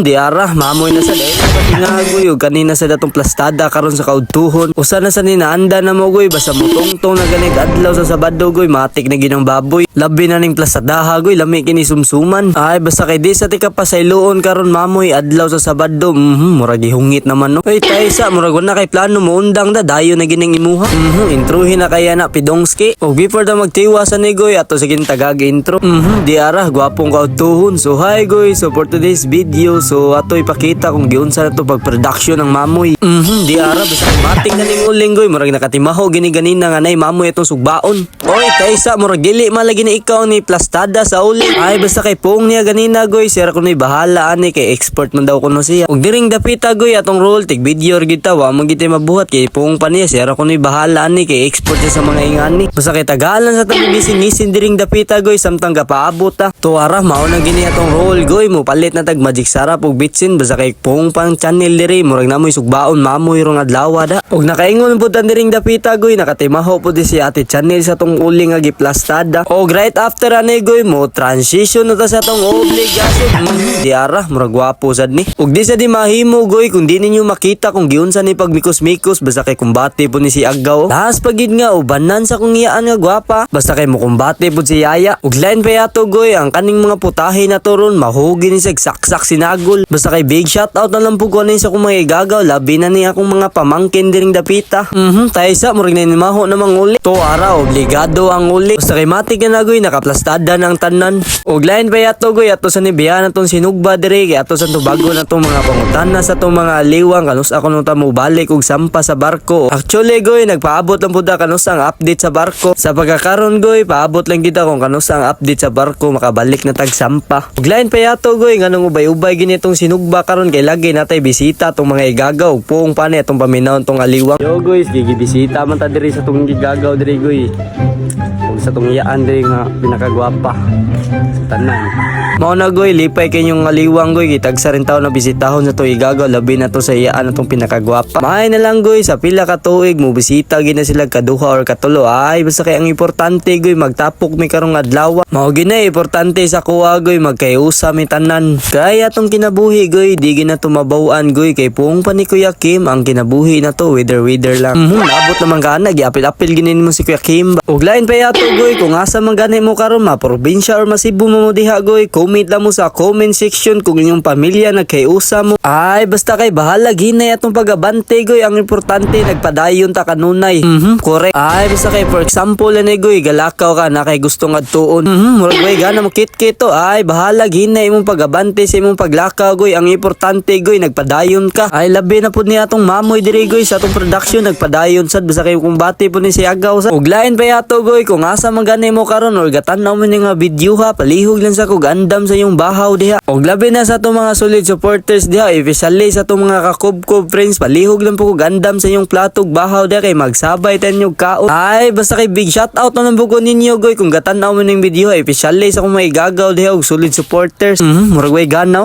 Di ara, mamoy na sa dahil napatingagoy o kanina sa datong plastada karon sa kaudtuhon. Usa na sa ninaanda na mo goy, basta mo tungtong na ganit adlaw sa Sabado goy, matik na ginang baboy. Labi na ning plastadaha goy, lami kini sumsuman. Ay basta kay di sa tika pasayloon karon mamoy adlaw sa Sabado. Murag gihungit naman no. Ay taysa, murag na kay plano mo undang da dayo na gining imuha. Introhin na kaya na pidongski. O before da magtiwasan ni goy ato sige tagag intro. Di ara, gwapong kaudtuhon. So hi goy, so for today's video, so ato ipakita kung giunsa na to pag-production ng mamoy. Di ara, basta matik na ning uling goy, murag nakatimaho gini-ganin na nga nay mamoy itong sugbaon. Oy, kaysa murag dili malagi na ikaw ni plastada sa uling. Ay basta kay pong niya ganina goy, sira ko ni bahala ani kay expert man daw kuno siya. Ug diring dapita goy atong roll tig video gita wa man giti mabuhat kay pong pa niya, sira ko ni bahala ani kay expert siya sa mga ingani. Basta kay tagalan sa tabi bisin diring dapita goy samtang gapaabot ta. Tuara mao na gini atong roll goy, mo palit na tag magic sarap ug bitsin basta kay pong pang channel diri murag namoy sugbaon mamoy rong adlaw da. Ug nakaingon pud ang diring dapita goy, nakatimaho pud si ate channel sa tong uling nga giplastada. Og right after ani goy mo transition na ta sa tong obligasyon. Di ara murag gwapo sad ni. Ug di sa di mahimo goy kung di ninyo makita kung giunsa ni pagmikos-mikos basta kay kumbate pud ni si Agaw. Lahas pagid nga ubanan sa kung iyaan nga gwapa basta kay mo kumbate pud si Yaya. Ug line pa yato goy ang kaning mga putahe na toron mahugi ni sa saksak sinagol. Basta kay big shout out na lang pud ko sa kung mga igagaw labi na ni akong mga pamangkin diring dapita. Taysa murag na nimaho na manguli. To ara obligado ang uli. Basta kay mati ka na goy nakaplastada ng tanan. Og line pa yato goy ato sa nibiya na tong sinugba diri kay ato sa tubago na tong mga pangutana sa tong mga liwang kanus ako nung ta mo balik og sampa sa barko. Actually goy nagpaabot lang pud kanus ang update sa barko. Sa pagkakaron goy paabot lang kita kung kanus ang update sa barko makabalik na tag sampa. Og line pa yato goy nganong ubay-ubay gini tong sinugba karon kay lagi natay bisita tong mga igagaw. Puong pa ni atong paminawon tong aliwang. Yo guys, gigibisita man ta diri sa tong igagaw diri goy. Kung sa tong iyaan diri nga pinakagwapa sa tanan. Mao na goy, lipay kanyong aliwang goy, gitagsa rin tao na bisitahon sa to igagaw, labi na to sa iyaan atong pinakagwapa. Mahay na lang goy, sa pila ka tuig mo bisita gina sila kaduha or katulo. Ay basta kay ang importante goy magtapok mi karong adlaw. Mao gina importante sa kuha goy magkayusa mi tanan. Kaya atong kinabuhi goy, di gina tumabawan goy kay puong pa ni Kuya Kim ang kinabuhi na to wither lang. Nabot naman kana giapil-apil ginin mo si Kuya Kim. Og lain pa yato goy, kung asa man gani mo karon ma probinsya or masibo mo diha goy, comment lang mo sa comment section kung inyong pamilya nagkayusa mo. Ay basta kay bahala ginay atong pagabante goy, ang importante nagpadayon ta kanunay. Correct. Ay basta kay for example ani goy galakaw ka na kay gustong adtuon. Murag goy gana mo kit-kit to. Ay bahala ginay imong pagabante sa imong paglakaw goy, ang importante goy nagpadayon ka. Ay labi na pud ni atong mamoy diri goy sa atong production nagpadayon sad basta kay kumbati pud ni si Agaw sa. Og lain pa yato goy kung asa man gani mo karon or gatan-aw mo ni nga video ha, palihog lang sa kog andam sa yung bahaw diha. Og labi na sa atong mga solid supporters diha, especially sa atong mga kakub-kub friends, palihog lang po kog andam sa yung platog bahaw diha kay magsabay tanyog kaon. Ay basta kay big shout out na bugo ninyo goy kung gatan-aw mo ning video, especially sa kung may igagaw diha og solid supporters. Murag way ganaw.